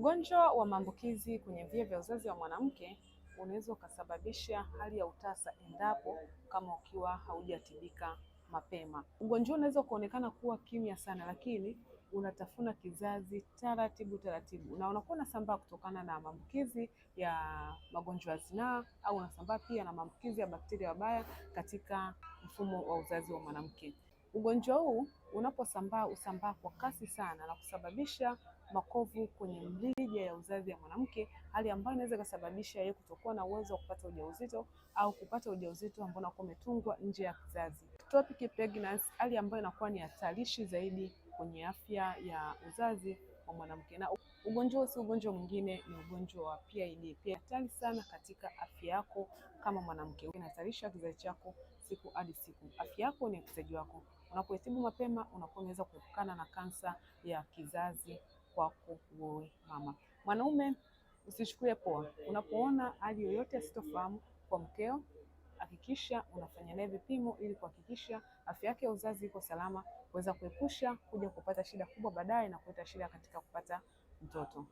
Ugonjwa wa maambukizi kwenye via vya uzazi wa mwanamke unaweza ukasababisha hali ya utasa endapo kama ukiwa haujatibika mapema. Ugonjwa unaweza kuonekana kuwa kimya sana, lakini unatafuna kizazi taratibu taratibu, na unakuwa unasambaa kutokana na maambukizi ya magonjwa ya zinaa, au unasambaa pia na maambukizi ya bakteria wabaya katika mfumo wa uzazi wa mwanamke. Ugonjwa huu unaposambaa husambaa kwa kasi sana na kusababisha makovu kwenye mrija ya uzazi ya mwanamke, hali ambayo inaweza kusababisha yeye kutokuwa na uwezo wa kupata ujauzito au kupata ujauzito ambao unakuwa umetungwa nje ya kizazi. Ectopic pregnancy, hali ambayo inakuwa ni hatarishi zaidi kwenye afya ya uzazi wa mwanamke. Na ugonjwa huu si ugonjwa mwingine, ni ugonjwa wa PID. Pia hatari sana katika afya yako kama mwanamke. Inahatarisha kizazi chako siku hadi siku. Afya yako ni uwekezaji wako. Unapoitibu mapema unakuwa unaweza kuepukana na kansa ya kizazi kwako wewe mama. Mwanaume, usichukue poa. Unapoona hali yoyote asitofahamu kwa mkeo, hakikisha unafanya naye vipimo ili kuhakikisha afya yake ya uzazi iko salama, kuweza kuepusha kuja kupata shida kubwa baadaye na kuleta shida katika kupata mtoto.